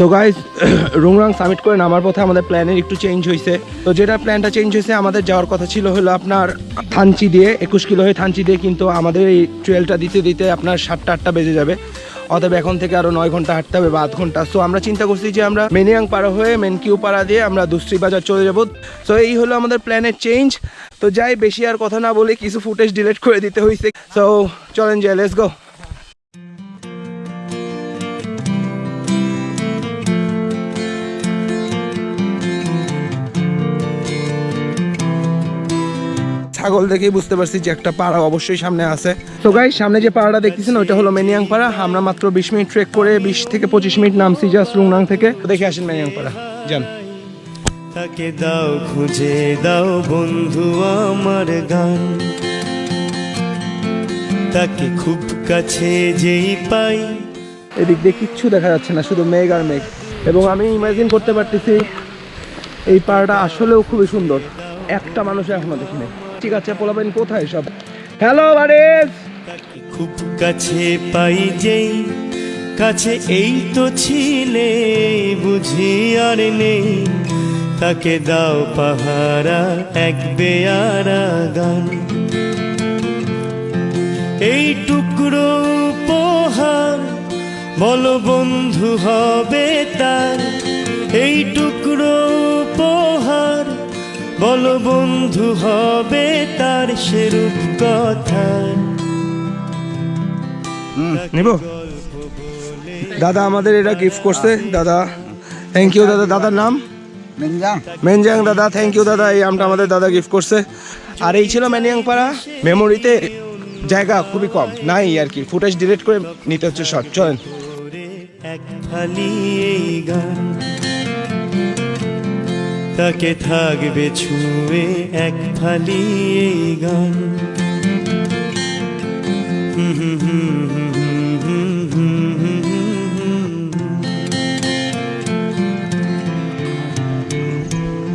So guys Rungrang summit করে নামার পথে আমাদের প্ল্যানের একটু চেঞ্জ হয়েছে। তো যেটা প্ল্যানটা চেঞ্জ হয়েছে, আমাদের যাওয়ার কথা ছিল হলো আপনার থানচি দিয়ে 21 কিলো হয়ে থানচি দিয়ে, কিন্তু আমাদের এই ট্রেলটা দিতে দিতে আপনার 7টা-8টা বেজে যাবে। অতএব এখন থেকে আরও 9 ঘন্টা হাঁটতে হবে বা 8 ঘন্টা। সো আমরা চিন্তা করছি যে আমরা মেনিয়াং পাড়া হয়ে মেনকিউ পাড়া দিয়ে আমরা দুশ্রী বাজার চলে যাব। সো এই হলো আমাদের প্ল্যানের চেঞ্জ। তো যাই, বেশি আর কথা না বলে কিছু ফুটেজ ডিলিট করে দিতে হয়েছে। সো চলেন যাই, লেটস গো। ছাগল দেখেই বুঝতে পারছি যে একটা পাড়া অবশ্যই সামনে আছে। তো গাইস, সামনে যে পাড়াটা দেখতেছেন ওইটা হলো মেনিয়াং পাড়া। আমরা মাত্র 20 মিনিট ট্রেক করে 20 থেকে 25 মিনিট নামছি জাস্ট রুংরাং থেকে। দেখে আসেন মেনিয়াং পাড়া, যান। তাকে দাও খুঁজে দাও বন্ধু আমার গান, তাকে খুব কাছে যেই পাই। এদিক দিয়ে কিচ্ছু দেখা যাচ্ছে না, শুধু মেঘ আর মেঘ। এবং আমি ইমাজিন করতে পারতেছি এই পাড়াটা আসলেও খুবই সুন্দর। একটা মানুষ এখনো দেখিনি। ঠিক আছে, পোলাবেন কোথায় সব? হ্যালো বাড়িস, খুব কাছে পাই যেই কাছে, এই তো ছিলে বুঝি আর নেই। তাকে দাও পাহারা এক বেয়ারা গান, এই টুকরো উপহার বলো বন্ধু হবে তার। এই টুকরো উপহার বলো বন্ধু হবে তার, সেরূপ কথা নিব। দাদা আমাদের এটা গিফট করছে, দাদা থ্যাংক ইউ দাদা। দাদার নাম মেনজাং। দাদা থ্যাংক ইউ দাদা, এই আমটা আমাদের দাদা গিফট করছে। আর এই ছিল মেনিয়াং পাড়া। মেমোরিতে জায়গা খুবই কম, নাই আর কি, ফুটেজ ডিলিট করে নিতে হচ্ছে শর্ট। চলেন। এক ফালি এই গান, তাকে থাকবে ছুঁয়ে এক ফালি এই গান।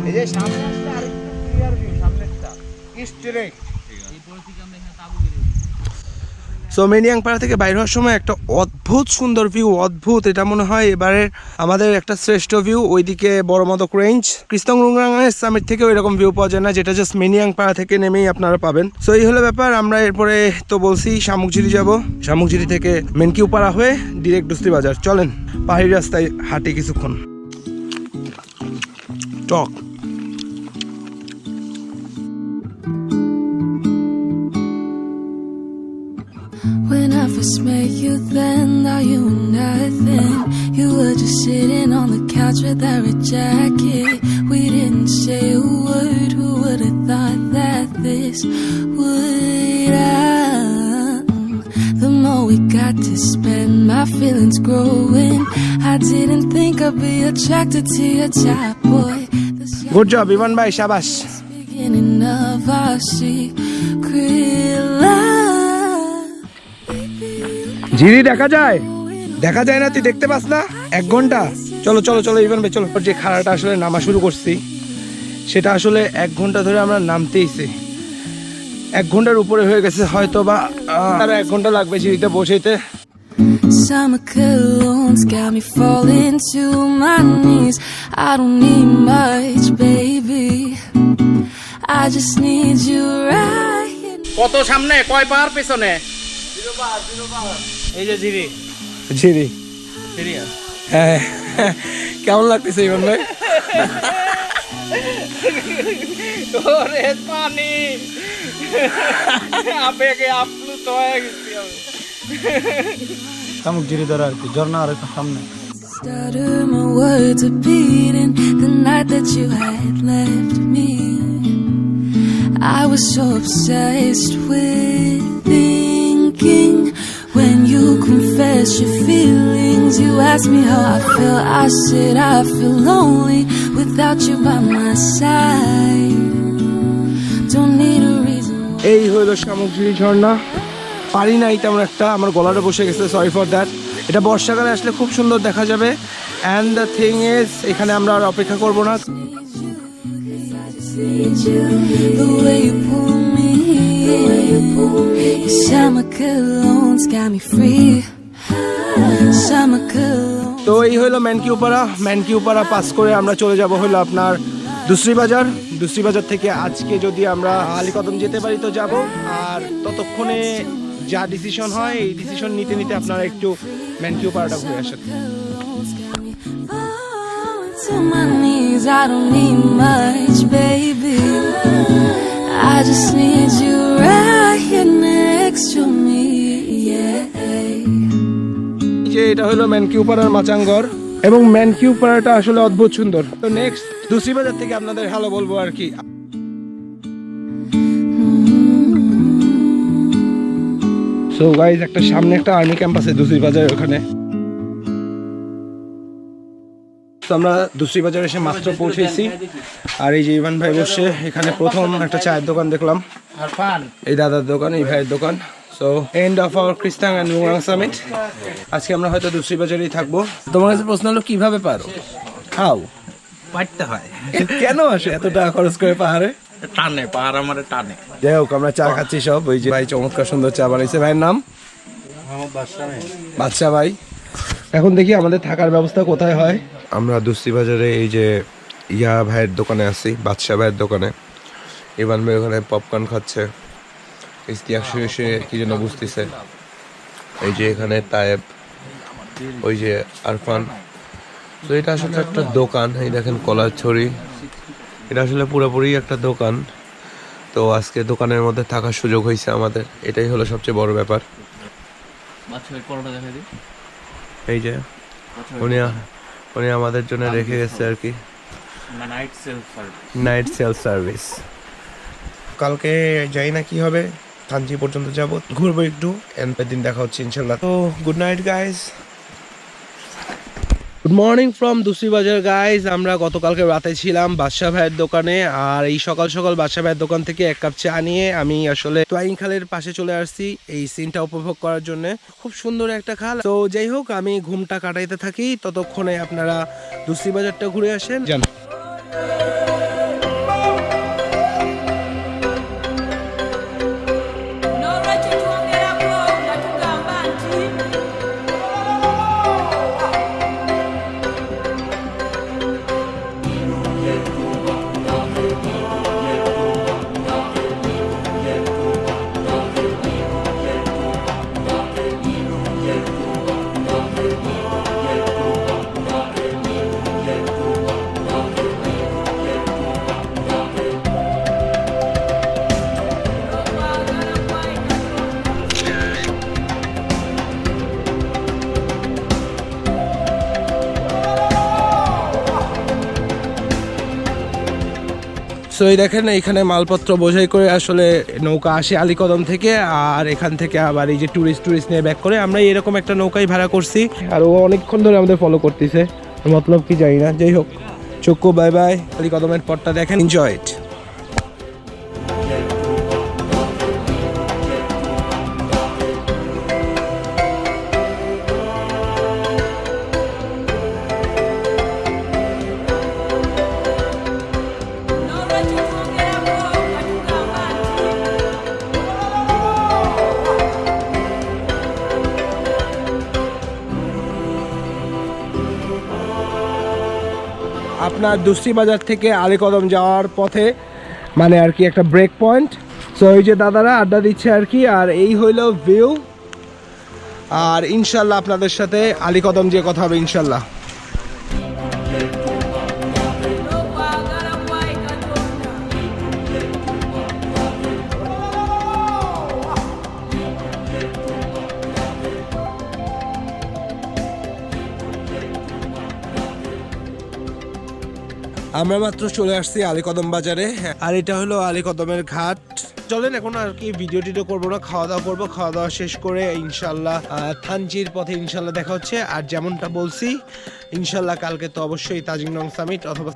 এই যে সামনে আসলে আরেকটু ক্লিয়ার ভিউ, সামনেরটা স্ট্রেট। সো মেনিয়াং পাড়া থেকে বাইর হওয়ার সময় একটা অদ্ভুত সুন্দর ভিউ, অদ্ভুত। এটা মনে হয় এবারের আমাদের একটা শ্রেষ্ঠ ভিউ। ওইদিকে বড় মদক রেঞ্জ, ক্রিস্তং রুংরাং এর সামিট থেকে ওইরকম ভিউ পাওয়া যায় না, যেটা জাস্ট মেনিয়াং পাড়া থেকে নেমেই আপনারা পাবেন। সো এই হলো ব্যাপার। আমরা এরপরে তো বলছি শামুকঝিরি যাব, শামুকঝিরি থেকে মেনকিউ পাড়া হয়ে ডিরেক্ট দুস্তি বাজার। চলেন পাহাড়ি রাস্তায় হাঁটি কিছুক্ষণ। টক When I first met you then, now you were nothing. You were just sitting on the couch with that red jacket. We didn't say a word, who would have thought that this would happen? The more we got to spend, my feelings growing. I didn't think I'd be attracted to your type, boy. Good job Evan ভাই, শাবাশ। Beginning of our secret love. ঝিরি দেখা যায়? দেখা যায় না, তুই দেখতে পাস না? 1 ঘন্টা। চলো চলো চলো ইভান ভাই চলো। যে খাড়াটা আসলে নামা শুরু করছি সেটা আসলে 1 ঘন্টা ধরে আমরা নামতেইছি। 1 ঘন্টার উপরে হয়ে গেছে হয়তো, বা আরো 1 ঘন্টা লাগবে ঝিরিতে বসাইতে। Summer colognes got me falling to my knees. I don't need much, baby. I just need you right here. কত সামনে, কয় পাহাড় পেছনে? 0 পাহাড়। এই যে ঝিরি ঝিরি। সিরিয়াস? হ্যাঁ, কেমন লাগতেছে ইভান ভাই? ওরে পানি আবেগে আপ্লুত হয়ে গেছি আমি। শামুকঝিরি ধরে আর কি, ঝর্ণা আর একটু সামনে। Stutter, my words are beating. The night that you had left me, I was so obsessed with thinking. When you confess your feelings, you ask me how I feel. I said I feel lonely without you by my side. Don't need a reason. এই হইল শামুকঝিরি ঝর্ণা। পারি নাই তেমন একটা, আমার গলাটা বসে গেছে, সরি ফর দ্যাট। এটা বর্ষাকালে আসলে খুব সুন্দর দেখা যাবে। অ্যান্ড দ্য থিং ইজ, এখানে আমরা আর অপেক্ষা করবো না। The way you pull me in, summer colognes got me free. Summer cologne. তো এই হলো ম্যানকিউপাড়া পাস করে আমরা চলে যাব হলো আপনার দুসরি বাজার থেকে আজকে যদি আমরা আলীকদম যেতে পারি তো যাব, আর ততক্ষণে যা ডিসিশন হয় এই ডিসিশন নিতে নিতে আপনারা একটু ম্যানকিউপাড়াটা ঘুরে আসেন। To my knees, I don't need much, baby. I just need you right here next to me, yeah. যে এটা হলো ম্যানকিউপাড়ার মাচাঙ্গর, এবং ম্যানকিউপাড়াটা আসলে অদ্ভুত সুন্দর। তো নেক্সট দুসরি বাজার থেকে আপনাদের হ্যালো বলবো আর কি। সো গাইজ একটা সামনে একটা আর্মি ক্যাম্প আছে দুসরি বাজারের ওখানে। তো আমরা দুসরি বাজারে এসে মাত্র পৌঁছেছি, আর এই যে ইভান ভাই বসে এখানে প্রথম একটা চায়ের দোকান দেখলাম, এই দাদার দোকান, এই ভাইয়ের দোকান। So end of our Kristang and Rungrang summit. আজকে আমরা হয়তো দুসরি বাজারেই থাকবো। তোমার কাছে প্রশ্ন হলো কিভাবে পারো? হাউ পারতে হয়, কেন আসে এত টাকা খরচ করে পাহাড়ে? টানে পাহাড় আমার টানে। যাই হোক আমরা চা খাচ্ছি সব, ওই যে ভাই চমৎকার সুন্দর চা বানাইছে। ভাইয়ের নাম বাদশা ভাই। এখন দেখি আমাদের থাকার ব্যবস্থা কোথায় হয়। আমরা দুসরি বাজারে এই যে ইয়া ভাইয়ের দোকানে আছি, বাদশা ভাইয়ের দোকানে। ইভান ভাই ওখানে পপকর্ন খাচ্ছে, ইস্তিয়াক শুয়ে কি যেন বুঝতেছে। এই যে এখানে তায়েব, ওই যে আরফান। তো এটা আসলে একটা দোকান, এই দেখেন কলার ছড়ি, এটা আসলে পুরোপুরি একটা দোকান। তো আজকে দোকানের মধ্যে থাকার সুযোগ হয়েছে আমাদের, এটাই হলো সবচেয়ে বড় ব্যাপার। এই যে উনি আমাদের জন্য রেখে গেছে আর কি, নাইট সেলফ সার্ভিস। কালকে যাই না কি হবে, থানচি পর্যন্ত যাব, ঘুরবো একটু, দিন দেখা হচ্ছে ইনশাল্লাহ। তো good night guys, good morning from Dusri Bazar guys. আমরা গতকালকে রাতে ছিলাম বাদশা ভাইয়ের দোকানে, আর এই সকাল সকাল বাদশা ভাইয়ের দোকান থেকে এক কাপ চা নিয়ে আমি আসলে তোয়াইন খালের পাশে চলে আসছি এই সিনটা উপভোগ করার জন্য। খুব সুন্দর একটা খাল। তো যাই হোক আমি ঘুমটা কাটাইতে থাকি, ততক্ষণে আপনারা দুসরি বাজারটা ঘুরে আসেন। জান সো এই দেখেন এখানে মালপত্র বোঝাই করে আসলে নৌকা আসে আলীকদম থেকে, আর এখান থেকে আবার এই যে টুরিস্ট নিয়ে ব্যাক করে। আমরা এরকম একটা নৌকাই ভাড়া করছি, আর ও অনেকক্ষণ ধরে আমাদের ফলো করতেছে, মতলব কি জানি না। যাই হোক চক্কু বাই বাই, আলীকদমের পথটা দেখেন, এনজয় ইট। আপনার দুসরি বাজার থেকে আলীকদম যাওয়ার পথে মানে আর কি একটা ব্রেক পয়েন্ট। সো এই যে দাদারা আড্ডা দিচ্ছে আর কি, আর এই হইল ভিউ। আর ইনশাল্লাহ আপনাদের সাথে আলীকদম যে কথা হবে ইনশাল্লাহ। আমরা মাত্র চলে আসছি আলীকদম বাজারে, আর এটা হলো আলীকদমের ঘাট। চলেন এখন আর কি ভিডিও টিডিও করবো না, খাওয়া দাওয়া করবো। খাওয়া দাওয়া শেষ করে ইনশাল্লাহ থানচির পথে ইনশাল্লাহ দেখা হচ্ছে। আর যেমনটা বলছি ইনশাল্লাহ কালকে তো অবশ্যই তাজিং রং সামিট অথবা